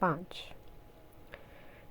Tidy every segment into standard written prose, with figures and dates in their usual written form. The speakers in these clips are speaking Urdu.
5।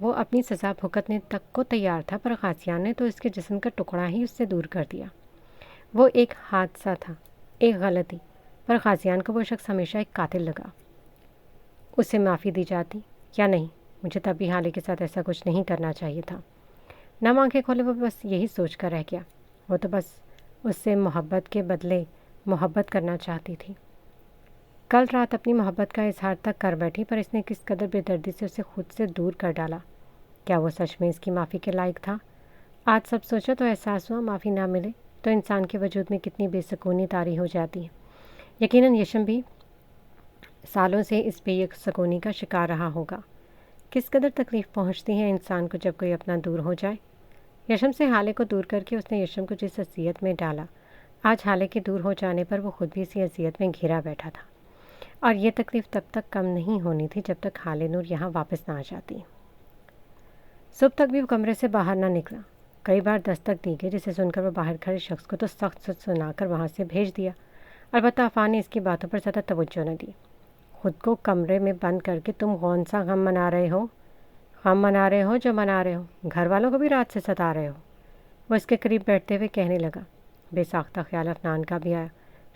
وہ اپنی سزا بھگتنے تک کو تیار تھا، پر غازیان نے تو اس کے جسم کا ٹکڑا ہی اس سے دور کر دیا۔ وہ ایک حادثہ تھا، ایک غلطی، پر غازیان کو وہ شخص ہمیشہ ایک قاتل لگا۔ اسے معافی دی جاتی یا نہیں، مجھے تب بھی حالے کے ساتھ ایسا کچھ نہیں کرنا چاہیے تھا۔ نہ آنکھیں کھولے وہ بس یہی سوچ کر رہ گیا۔ وہ تو بس اس سے محبت کے بدلے محبت کرنا چاہتی تھی۔ کل رات اپنی محبت کا اظہار تک کر بیٹھی، پر اس نے کس قدر بے دردی سے اسے خود سے دور کر ڈالا۔ کیا وہ سچ میں اس کی معافی کے لائق تھا؟ آج سب سوچا تو احساس ہوا معافی نہ ملے تو انسان کے وجود میں کتنی بے سکونی طاری ہو جاتی ہے۔ یقیناً یشم بھی سالوں سے اس بے سکونی کا شکار رہا ہوگا۔ کس قدر تکلیف پہنچتی ہے انسان کو جب کوئی اپنا دور ہو جائے۔ یشم سے حالے کو دور کر کے اس نے یشم کو جس اذیت میں ڈالا، آج حالے کے دور ہو جانے پر وہ خود بھی اسی اذیت میں گھرا بیٹھا تھا، اور یہ تکلیف تب تک کم نہیں ہونی تھی جب تک حالے نور یہاں واپس نہ آ جاتی۔ صبح تک بھی وہ کمرے سے باہر نہ نکلا۔ کئی بار دستک دی گئی، جسے سن کر وہ باہر کھڑے شخص کو تو سخت سنا کر وہاں سے بھیج دیا۔ البتہ عفان نے اس کی باتوں پر زیادہ توجہ نہ دی۔ خود کو کمرے میں بند کر کے تم کون سا غم منا رہے ہو؟ غم منا رہے ہو جو منا رہے ہو، گھر والوں کو بھی رات سے ستا رہے ہو۔ وہ اس کے قریب بیٹھتے ہوئے کہنے لگا۔ بے ساختہ خیال عفنان کا بھی آیا۔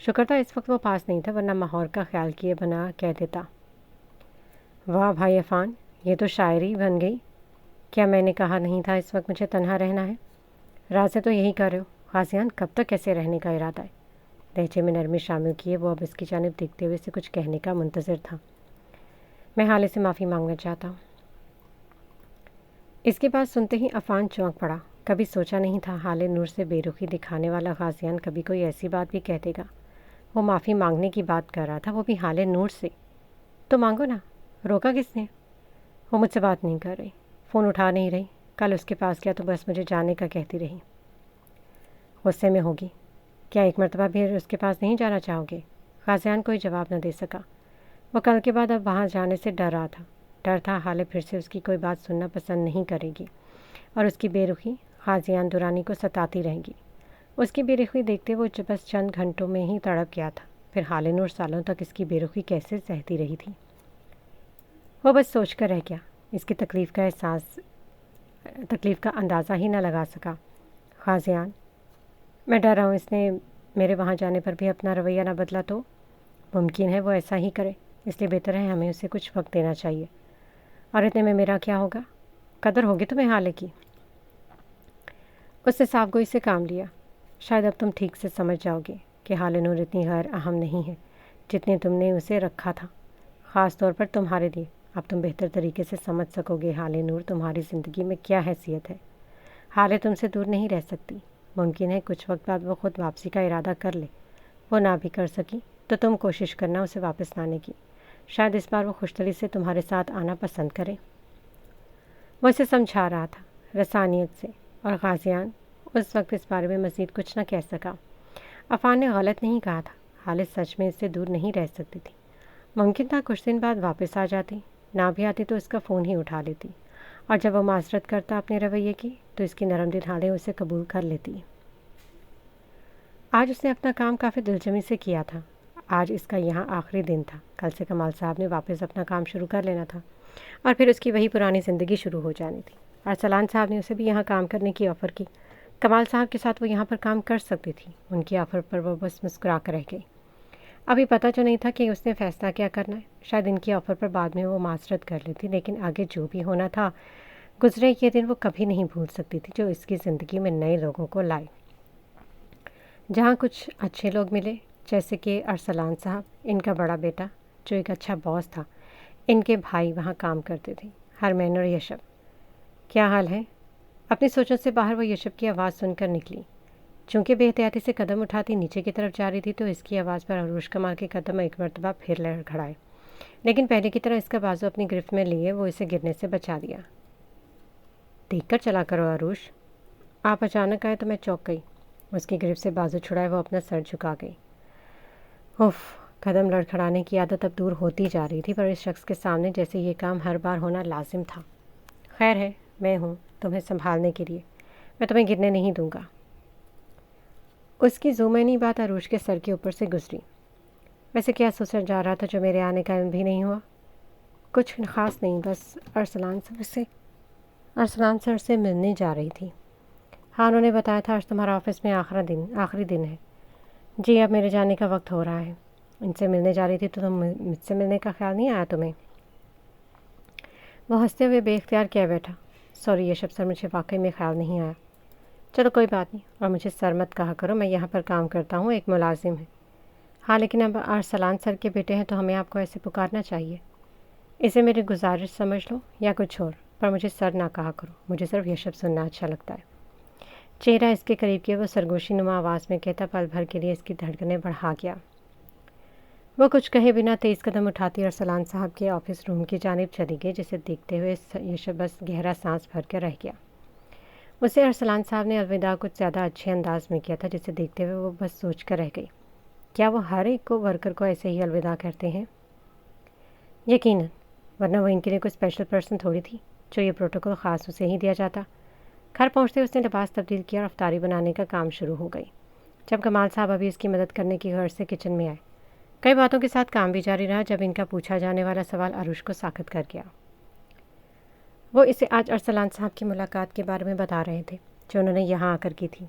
شکر تھا اس وقت وہ پاس نہیں تھا، ورنہ ماحول کا خیال کیے بنا کہہ دیتا، واہ بھائی عفان، یہ تو شاعری بن گئی۔ کیا میں نے کہا نہیں تھا اس وقت مجھے تنہا رہنا ہے؟ رات سے تو یہی کر رہے ہو۔ غازیان، کب تک ایسے رہنے کا ارادہ ہے؟ لہجے میں نرمی شامل کیے وہ اب اس کی جانب دیکھتے ہوئے سے کچھ کہنے کا منتظر تھا۔ میں حالے سے معافی مانگنا چاہتا ہوں۔ اس کی بات سنتے ہی عفان چونک پڑا۔ کبھی سوچا نہیں تھا حالے نور سے بے رخی دکھانے والا غازیان کبھی کوئی ایسی بات بھی کہہ دے گا۔ وہ معافی مانگنے کی بات کر رہا تھا، وہ بھی حالے نور سے۔ تو مانگو نا، روکا کس نے؟ وہ مجھ سے بات نہیں کر رہی، فون اٹھا نہیں رہی۔ کل اس کے پاس گیا تو بس مجھے جانے کا کہتی رہی۔ غصے میں ہوگی۔ کیا ایک مرتبہ بھی اس کے پاس نہیں جانا چاہو گے؟ غازیان کوئی جواب نہ دے سکا۔ وہ کل کے بعد اب وہاں جانے سے ڈر رہا تھا۔ ڈر تھا حالے پھر سے اس کی کوئی بات سننا پسند نہیں کرے گی، اور اس کی بے رخی غازیان دورانی کو ستاتی رہیں گی۔ اس کی بے رخی دیکھتے وہ بس چند گھنٹوں میں ہی تڑپ گیا تھا، پھر حالے نور سالوں تک اس کی بے رخی کیسے سہتی رہی تھی۔ وہ بس سوچ کر رہ گیا، اس کی تکلیف کا اندازہ ہی نہ لگا سکا۔ غازیان، میں ڈر رہا ہوں اس نے میرے وہاں جانے پر بھی اپنا رویہ نہ بدلا تو؟ ممکن ہے وہ ایسا ہی کرے، اس لیے بہتر ہے ہمیں اسے کچھ وقت دینا چاہیے۔ اور اتنے میں میرا کیا ہوگا؟ قدر ہوگی تمہیں حالے کی؟ اس نے صاف گوئی سے کام لیا۔ شاید اب تم ٹھیک سے سمجھ جاؤ گے کہ حالے نور اتنی غیر اہم نہیں ہے جتنے تم نے اسے رکھا تھا، خاص طور پر تمہارے لیے۔ اب تم بہتر طریقے سے سمجھ سکو گے حالے نور تمہاری زندگی میں کیا حیثیت ہے۔ حالے تم سے دور نہیں رہ سکتی۔ ممکن ہے کچھ وقت بعد وہ خود واپسی کا ارادہ کر لے۔ وہ نہ بھی کر سکی تو تم کوشش کرنا اسے واپس لانے کی۔ شاید اس بار وہ خوش دلی سے تمہارے ساتھ آنا پسند کرے۔ وہ اسے سمجھا رہا تھا رسانیت سے، اور غازیان اس وقت اس بارے میں مزید کچھ نہ کہہ سکا۔ عفان نے غلط نہیں کہا تھا، حالے سچ میں اس سے دور نہیں رہ سکتی تھی۔ ممکن تھا کچھ دن بعد واپس آ جاتی، نہ بھی آتی تو اس کا فون ہی اٹھا لیتی، اور جب وہ معذرت کرتا اپنے رویے کی تو اس کی نرم دل حالے اسے قبول کر لیتی۔ آج اس نے اپنا کام کافی دلجمی سے کیا تھا۔ آج اس کا یہاں آخری دن تھا۔ کل سے کمال صاحب نے واپس اپنا کام شروع کر لینا تھا، اور پھر اس کی وہی پرانی زندگی شروع ہو جانی تھی۔ ارسلان صاحب نے اسے بھی یہاں کام کرنے کی آفر کی۔ کمال صاحب کے ساتھ وہ یہاں پر کام کر سکتی تھی۔ ان کی آفر پر وہ بس مسکرا کر رہ گئی۔ ابھی پتہ جو نہیں تھا کہ اس نے فیصلہ کیا کرنا ہے۔ شاید ان کی آفر پر بعد میں وہ معذرت کر لیتی، لیکن آگے جو بھی ہونا تھا، گزرے یہ دن وہ کبھی نہیں بھول سکتی تھی جو اس کی زندگی میں نئے لوگوں کو لائے۔ جہاں کچھ اچھے لوگ ملے، جیسے کہ ارسلان صاحب، ان کا بڑا بیٹا جو ایک اچھا باس تھا، ان کے بھائی وہاں کام کرتے تھے، ہرمین اور یشب۔ کیا حال ہے؟ اپنی سوچوں سے باہر وہ یشب کی آواز سن کر نکلی۔ چونکہ بے احتیاطی سے قدم اٹھاتی نیچے کی طرف جا رہی تھی تو اس کی آواز پر عروج کمال کے قدم ایک مرتبہ پھر لڑکھڑائے، لیکن پہلے کی طرح اس کا بازو اپنی گرفت میں لیے وہ اسے گرنے سے بچا دیا۔ دیکھ کر چلا کرو عروج، آپ اچانک آئے تو میں چونک گئی۔ اس کی گرفت سے بازو چھڑائے وہ اپنا سر جھکا گئی۔ اف، قدم لڑکھڑانے کی عادت اب دور ہوتی جا رہی تھی، پر اس شخص کے سامنے جیسے یہ کام ہر بار ہونا لازم تھا۔ خیر ہے، میں ہوں تمہیں سنبھالنے کے لیے، میں تمہیں گرنے نہیں دوں گا۔ اس کی زومینی بات عروج کے سر کے اوپر سے گزری۔ ویسے کیا سوچا جا رہا تھا جو میرے آنے کا علم بھی نہیں ہوا؟ کچھ خاص نہیں، بس ارسلان صاحب سے ارسلان سر سے ملنے جا رہی تھی۔ ہاں، انہوں نے بتایا تھا آج تمہارا آفس میں آخری دن ہے۔ جی، اب میرے جانے کا وقت ہو رہا ہے۔ ان سے ملنے جا رہی تھی تو مجھ سے ملنے کا خیال نہیں آیا تمہیں؟ وہ ہنستے ہوئے بے اختیار کہہ بیٹھا، سوری یشب سر، مجھے واقعی میں خیال نہیں آیا۔ چلو کوئی بات نہیں، اور مجھے سر مت کہا کرو، میں یہاں پر کام کرتا ہوں، ایک ملازم ہے۔ ہاں، لیکن اب ارسلان سر کے بیٹے ہیں تو ہمیں آپ کو ایسے پکارنا چاہیے۔ اسے میری گزارش سمجھ لو یا کچھ اور، پر مجھے سر نہ کہا کرو، مجھے صرف یشب سننا اچھا لگتا ہے۔ چہرہ اس کے قریب کے وہ سرگوشی نما آواز میں کہتا پل بھر کے لیے اس کی دھڑکنیں بڑھا گیا۔ وہ کچھ کہے بنا تیز قدم اٹھاتی ارسلان صاحب کے آفس روم کی جانب چلی گئی، جسے دیکھتے ہوئے یشب بس گہرا سانس بھر کے رہ گیا۔ اسے ارسلان صاحب نے الوداع کچھ زیادہ اچھے انداز میں کیا تھا، جسے دیکھتے ہوئے وہ بس سوچ کر رہ گئی، کیا وہ ہر ایک کو ورکر کو ایسے ہی الوداع کرتے ہیں؟ یقیناً، ورنہ وہ ان کے لیے کوئی اسپیشل پرسن تھوڑی تھی جو یہ پروٹوکول خاص اسے ہی دیا جاتا۔ گھر پہنچتے اس نے لباس تبدیل کیا اور افطاری بنانے کا کام شروع ہو گئی۔ جب کمال صاحب ابھی اس کی مدد کرنے کی غرض سے کچن میں آئے، کئی باتوں کے ساتھ کام بھی جاری رہا جب ان کا پوچھا جانے والا سوال عروش کو ساخت کر گیا۔ وہ اسے آج ارسلان صاحب کی ملاقات کے بارے میں بتا رہے تھے جو انہوں نے یہاں آ کر کی تھی۔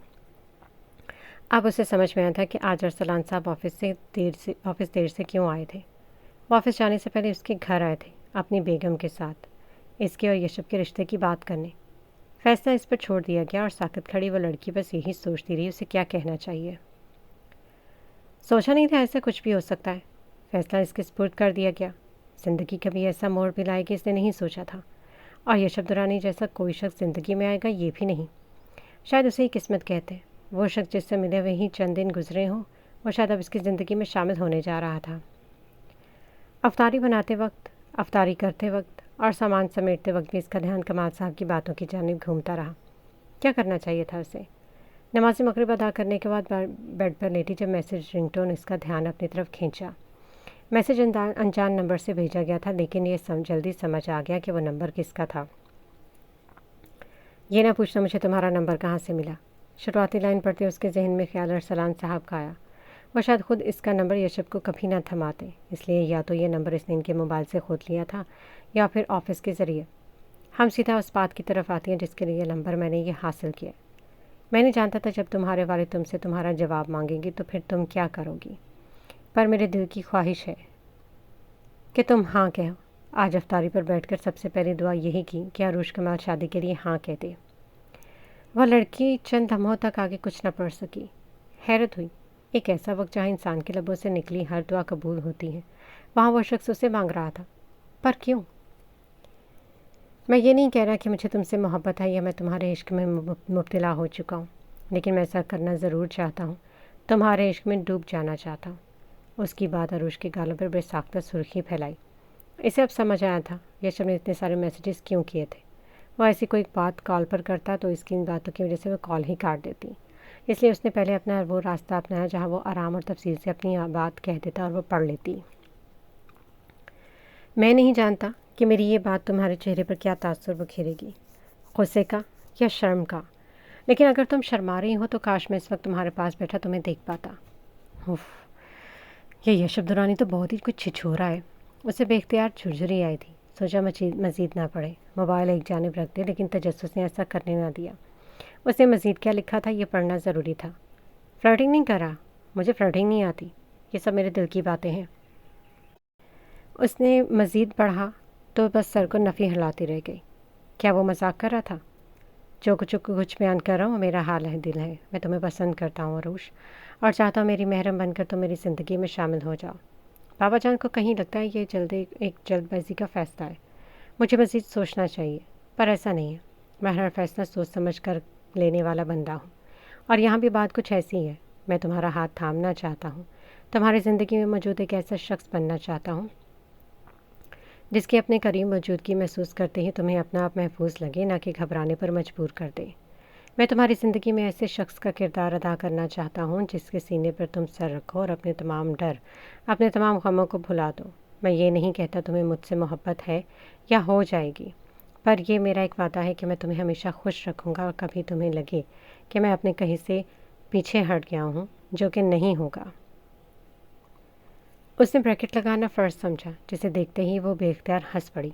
اب اسے سمجھ میں آیا تھا کہ آج ارسلان صاحب آفس دیر سے کیوں آئے تھے۔ وہ آفس جانے سے پہلے اس کے گھر آئے تھے اپنی بیگم کے ساتھ، اس کے اور یشب کے رشتے کی بات کرنے۔ فیصلہ اس پر چھوڑ دیا گیا اور ساکت کھڑی وہ لڑکی بس یہی سوچتی رہی اسے کیا کہنا چاہیے۔ سوچا نہیں تھا ایسا کچھ بھی ہو سکتا ہے۔ فیصلہ اس کے سپرد کر دیا گیا۔ زندگی کبھی ایسا موڑ بھی لائے گی اس نے نہیں سوچا تھا، اور یشب درانی جیسا کوئی شخص زندگی میں آئے گا یہ بھی نہیں۔ شاید اسے ہی قسمت کہتے ہیں۔ وہ شخص جس سے ملے ہوئے ہی چند دن گزرے ہوں، وہ شاید اب اس کی زندگی میں شامل ہونے جا رہا تھا۔ افطاری بناتے وقت، افطاری کرتے وقت اور سامان سمیٹتے وقت بھی اس کا دھیان کمال صاحب کی باتوں کی جانب گھومتا رہا۔ کیا کرنا چاہیے تھا اسے؟ نماز مغرب ادا کرنے کے بعد بیڈ پر لیٹی جب میسج رنگ ٹون اس کا دھیان اپنی طرف کھینچا۔ میسج انجان نمبر سے بھیجا گیا تھا، لیکن یہ جلدی سمجھ آ گیا کہ وہ نمبر کس کا تھا۔ یہ نہ پوچھنا مجھے تمہارا نمبر کہاں سے ملا۔ شروعاتی لائن پڑھتے اس کے ذہن میں خیال ارسلان صاحب کا آیا۔ وہ شاید خود اس کا نمبر یشب کو کبھی نہ تھماتے، اس لیے یا تو یہ نمبر اس نے ان کے موبائل سے خود لیا تھا یا پھر آفس کے ذریعے۔ ہم سیدھا اس بات کی طرف آتی ہیں جس کے لیے یہ نمبر میں نے یہ حاصل کیا۔ میں نہیں جانتا تھا جب تمہارے والد تم سے تمہارا جواب مانگیں گی تو پھر تم کیا کرو گی، پر میرے دل کی خواہش ہے کہ تم ہاں کہو۔ آج افطاری پر بیٹھ کر سب سے پہلی دعا یہی کی کہ عروش کمال شادی کے لیے ہاں کہہ دے۔ وہ لڑکی چند لمحوں تک آگے کچھ نہ پڑھ سکی۔ حیرت ہوئی، ایک ایسا وقت جہاں انسان کے لبوں سے نکلی ہر دعا قبول ہوتی ہے، وہاں وہ شخص اسے مانگ رہا تھا، پر کیوں؟ میں یہ نہیں کہہ رہا کہ مجھے تم سے محبت ہے یا میں تمہارے عشق میں مبتلا ہو چکا ہوں، لیکن میں ایسا کرنا ضرور چاہتا ہوں، تمہارے عشق میں ڈوب جانا چاہتا ہوں۔ اس کی بات عروش کے گالوں پر بے ساختہ سرخی پھیلائی۔ اسے اب سمجھ آیا تھا یشب نے اتنے سارے میسیجز کیوں کیے تھے۔ وہ ایسی کوئی بات کال پر کرتا تو اس کی ان باتوں کی وجہ سے وہ کال ہی کاٹ دیتی، اس لیے اس نے پہلے اپنا وہ راستہ اپنایا جہاں وہ آرام اور تفصیل سے اپنی بات کہہ دیتا اور وہ پڑھ لیتی۔ میں نہیں جانتا کہ میری یہ بات تمہارے چہرے پر کیا تاثر بکھیرے گی، غصے کا یا شرم کا، لیکن اگر تم شرما رہی ہو تو کاش میں اس وقت تمہارے پاس بیٹھا تمہیں دیکھ پاتا۔ یہ یشب درانی تو بہت ہی کچھ چھچھورا ہے۔ اسے بے اختیار جھرجھری آئی تھی، سوچا مزید نہ پڑھے، موبائل ایک جانب رکھ دے، لیکن تجسس نے ایسا کرنے نہ دیا۔ اس نے مزید کیا لکھا تھا یہ پڑھنا ضروری تھا۔ فلرٹنگ نہیں کر رہا، مجھے فلرٹنگ نہیں آتی، یہ سب میرے دل کی باتیں ہیں۔ اس نے مزید پڑھا تو بس سر کو نفی ہلاتی رہ گئی۔ کیا وہ مذاق کر رہا تھا؟ جو کچھ بیان کر رہا ہوں میرا حال ہے دل ہے، میں تمہیں پسند کرتا ہوں عروش، اور چاہتا ہوں میری محرم بن کر تم میری زندگی میں شامل ہو جاؤ۔ بابا جان کو کہیں لگتا ہے یہ ایک جلد بازی کا فیصلہ ہے، مجھے مزید سوچنا چاہیے، پر ایسا نہیں ہے۔ میں ہر فیصلہ سوچ سمجھ کر لینے والا بندہ ہوں، اور یہاں بھی بات کچھ ایسی ہے۔ میں تمہارا ہاتھ تھامنا چاہتا ہوں، تمہاری زندگی میں موجود ایک ایسا شخص بننا چاہتا ہوں جس کی اپنے قریب موجودگی محسوس کرتے ہی تمہیں اپنا آپ محفوظ لگے، نہ کہ گھبرانے پر مجبور کر دے۔ میں تمہاری زندگی میں ایسے شخص کا کردار ادا کرنا چاہتا ہوں جس کے سینے پر تم سر رکھو اور اپنے تمام ڈر، اپنے تمام غموں کو بھلا دو۔ میں یہ نہیں کہتا تمہیں مجھ سے محبت ہے یا ہو جائے گی، پر یہ میرا ایک وعدہ ہے کہ میں تمہیں ہمیشہ خوش رکھوں گا، اور کبھی تمہیں لگے کہ میں اپنے کہیں سے پیچھے ہٹ گیا ہوں، جو کہ نہیں ہوگا۔ اس نے بریکٹ لگانا فرض سمجھا، جسے دیکھتے ہی وہ بے اختیار ہنس پڑی۔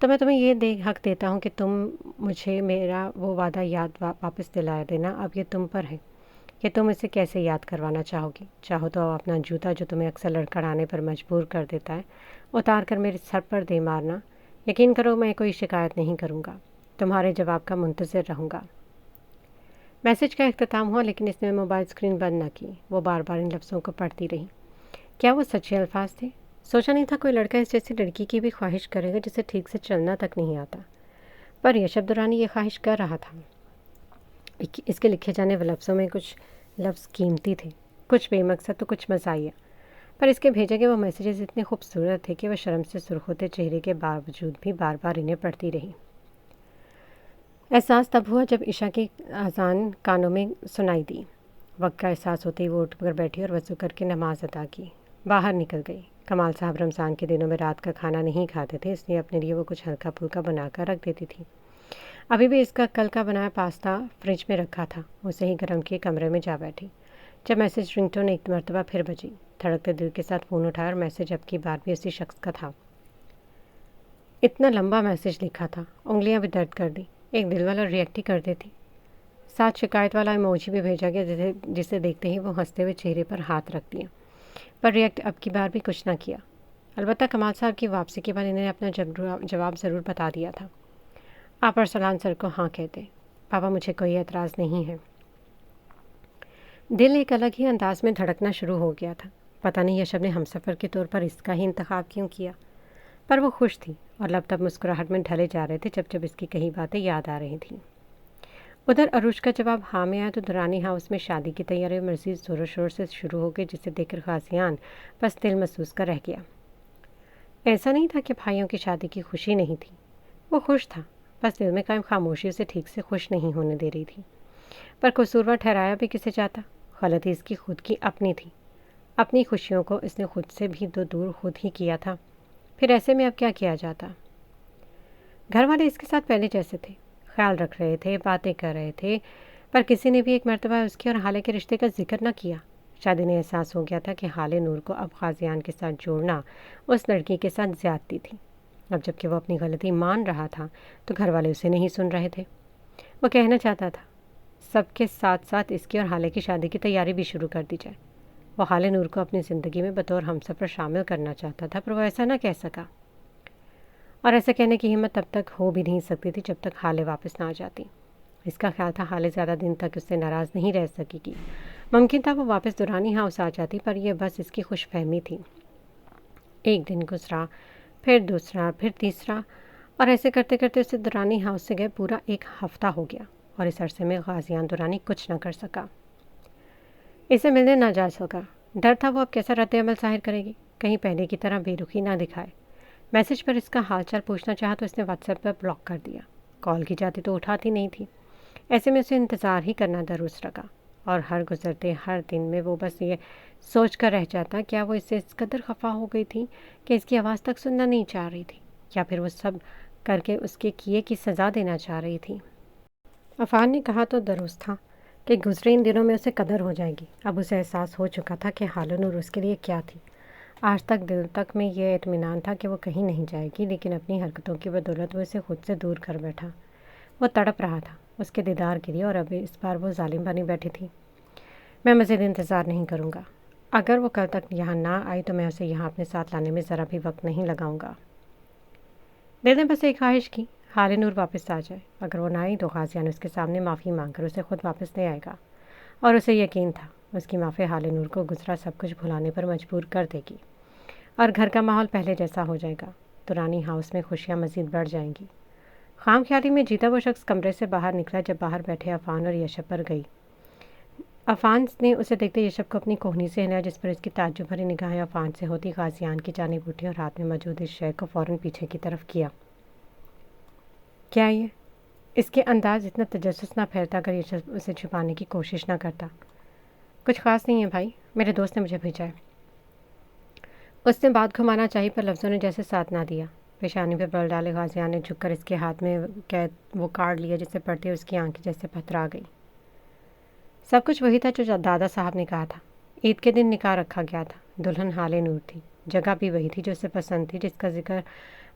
تو میں تمہیں یہ حق دیتا ہوں کہ تم مجھے میرا وہ وعدہ یاد واپس دلا دینا. اب یہ تم پر ہے کہ تم اسے کیسے یاد کروانا چاہو گی. چاہو تو اپنا جوتا جو تمہیں اکثر لڑکھڑانے پر مجبور کر دیتا ہے اتار کر میرے سر پر دے مارنا. یقین کرو میں کوئی شکایت نہیں کروں گا. تمہارے جواب کا منتظر رہوں گا. میسج کا اختتام ہوا لیکن اس نے موبائل اسکرین بند نہ کی. وہ بار بار ان لفظوں کو پڑھتی رہی. کیا وہ سچے الفاظ تھے؟ سوچا نہیں تھا کوئی لڑکا اس جیسی لڑکی کی بھی خواہش کرے گا جسے ٹھیک سے چلنا تک نہیں آتا. پر یشب درانی یہ خواہش کر رہا تھا. اس کے لکھے جانے والے لفظوں میں کچھ لفظ قیمتی تھے, کچھ بے مقصد تو کچھ مزاحیہ. پر اس کے بھیجے گئے وہ میسیجز اتنے خوبصورت تھے کہ وہ شرم سے سرخ ہوتے چہرے کے باوجود بھی بار بار انہیں پڑھتی رہی. احساس تب ہوا جب عشاء کی اذان کانوں میں سنائی دی. وقت کا احساس ہوتے ہی وہ اٹھ کر بیٹھی اور وضو کر کے نماز ادا کی. باہر نکل گئی. کمال صاحب رمضان کے دنوں میں رات کا کھانا نہیں کھاتے تھے, اس لیے اپنے لیے وہ کچھ ہلکا پھلکا بنا کر رکھ دیتی تھی. ابھی بھی اس کا کل کا بنایا پاستا فریج میں رکھا تھا. اسے ہی گرم کیے کمرے میں جا بیٹھی جب میسج رنگ ٹون ایک مرتبہ پھر بجی. دھڑکتے دل کے ساتھ فون اٹھایا اور میسج اب کی بار بھی اسی شخص کا تھا. اتنا لمبا میسج لکھا تھا, انگلیاں بھی درد کر دی. ایک دل والا ریئیکٹ ہی کر دیتی. ساتھ شکایت والا ایموجی بھی بھیجا گیا جسے دیکھتے ہی وہ ہنستے ہوئے چہرے پر ہاتھ رکھ دیا. پر ریئیکٹ اب کی بار بھی کچھ نہ کیا. البتہ کمال صاحب کی واپسی کے بعد انہیں اپنا جواب ضرور بتا دیا تھا. آپ ارسلان سر کو ہاں کہتے. پاپا مجھے کوئی اعتراض نہیں ہے. دل ایک الگ ہی انداز میں دھڑکنا شروع ہو گیا تھا. پتہ نہیں یشب نے ہمسفر کے طور پر اس کا ہی انتخاب کیوں کیا. پر وہ خوش تھی اور لب تب مسکراہٹ میں ڈھلے جا رہے تھے جب جب اس کی کئی باتیں یاد آ رہی تھیں. ادھر عروج کا جواب ہاں میں آیا تو درانی ہاؤس میں شادی کی تیاری مزید زور و شور سے شروع ہو گئی, جسے دیکھ کر غازیان بس دل محسوس کر رہ گیا. ایسا نہیں تھا کہ بھائیوں کی شادی کی خوشی نہیں تھی. وہ خوش تھا, بس دل میں قائم خاموشی اسے ٹھیک سے خوش نہیں ہونے دے رہی تھی. پر قصوروار ٹھہرایا بھی کسے جاتا. غلطی اس کی خود کی اپنی تھی. اپنی خوشیوں کو اس نے خود سے بھی تو دور خود ہی کیا تھا. پھر ایسے میں اب کیا کیا جاتا. گھر والے اس کے ساتھ پہلے جیسے تھے, خیال رکھ رہے تھے, باتیں کر رہے تھے, پر کسی نے بھی ایک مرتبہ اس کے اور حالے کے رشتے کا ذکر نہ کیا. شاید انہیں احساس ہو گیا تھا کہ حال نور کو اب غازیان کے ساتھ جوڑنا اس لڑکی کے ساتھ زیادتی تھی. اب جب کہ وہ اپنی غلطی مان رہا تھا تو گھر والے اسے نہیں سن رہے تھے. وہ کہنا چاہتا تھا سب کے ساتھ ساتھ اس کی اور حالے کی شادی کی تیاری بھی شروع کر دی جائے. وہ حال نور کو اپنی زندگی میں بطور ہمسفر شامل کرنا چاہتا تھا, پر وہ ایسا نہ کہہ سکا. اور ایسا کہنے کی ہمت تب تک ہو بھی نہیں سکتی تھی جب تک حالے واپس نہ آ جاتی. اس کا خیال تھا حالے زیادہ دن تک اس سے ناراض نہیں رہ سکے گی. ممکن تھا وہ واپس دورانی ہاؤس آ جاتی, پر یہ بس اس کی خوش فہمی تھی. ایک دن گزرا, پھر دوسرا, پھر تیسرا, اور ایسے کرتے کرتے اسے دورانی ہاؤس سے گئے پورا ایک ہفتہ ہو گیا, اور اس عرصے میں غازیان دورانی کچھ نہ کر سکا. اسے ملنے نہ جا سکا. ڈر تھا وہ اب کیسا رد عمل ظاہر کرے گی, کہیں پہلے کی طرح بے رخی نہ دکھائے. میسج پر اس کا حال چال پوچھنا چاہا تو اس نے واٹس ایپ پر بلاک کر دیا. کال کی جاتی تو اٹھاتی نہیں تھی. ایسے میں اسے انتظار ہی کرنا درست لگا, اور ہر گزرتے ہر دن میں وہ بس یہ سوچ کر رہ جاتا کیا وہ اس سے اس قدر خفا ہو گئی تھی کہ اس کی آواز تک سننا نہیں چاہ رہی تھی, یا پھر وہ سب کر کے اس کے کیے کی سزا دینا چاہ رہی تھی. عفان نے کہا تو درست تھا کہ گزرے ان دنوں میں اسے قدر ہو جائے گی. اب اسے احساس ہو چکا تھا کہ حال نور اس کے لیے کیا تھی. آج تک دل تک میں یہ اطمینان تھا کہ وہ کہیں نہیں جائے گی, لیکن اپنی حرکتوں کی بدولت وہ اسے خود سے دور کر بیٹھا. وہ تڑپ رہا تھا اس کے دیدار کے لیے, اور اب اس بار وہ ظالم بنی بیٹھی تھی. میں مزید انتظار نہیں کروں گا. اگر وہ کل تک یہاں نہ آئی تو میں اسے یہاں اپنے ساتھ لانے میں ذرا بھی وقت نہیں لگاؤں گا. دل نے بس ایک خواہش کی, حال نور واپس آ جائے. اگر وہ نہ آئی تو غازیان اس کے سامنے معافی مانگ کر اسے خود واپس لے آئے گا, اور اسے یقین تھا اس کی معافی حال نور کو گزرا سب کچھ بھلانے پر مجبور کر دے گی, اور گھر کا ماحول پہلے جیسا ہو جائے گا. دورانی ہاؤس میں خوشیاں مزید بڑھ جائیں گی. خام خیالی میں جیتا وہ شخص کمرے سے باہر نکلا جب باہر بیٹھے عفان اور یشب پر گئی. عفان نے اسے دیکھتے یشب کو اپنی کوہنی سے ہلایا, جس پر اس کی تعجب بھری نگاہیں عفان سے ہوتی غازیان کی جانب اٹھی اور ہاتھ میں موجود اس شے کو فوراً پیچھے کی طرف کیا. کیا یہ؟ اس کے انداز اتنا تجسس نہ پھیرتا اگر یشب اسے چھپانے کی کوشش نہ کرتا. کچھ خاص نہیں ہے بھائی, میرے دوست نے مجھے بھیجا ہے. اس نے بات گھمانا چاہی پر لفظوں نے جیسے ساتھ نہ دیا. پیشانی پہ بل ڈالے غازیان نے جھک کر اس کے ہاتھ میں وہ کارڈ لیا جسے پڑھتے اس کی آنکھیں جیسے پتھرا گئی. سب کچھ وہی تھا جو دادا صاحب نے کہا تھا. عید کے دن نکاح رکھا گیا تھا. دلہن حال نور تھی. جگہ بھی وہی تھی جو اسے پسند تھی, جس کا ذکر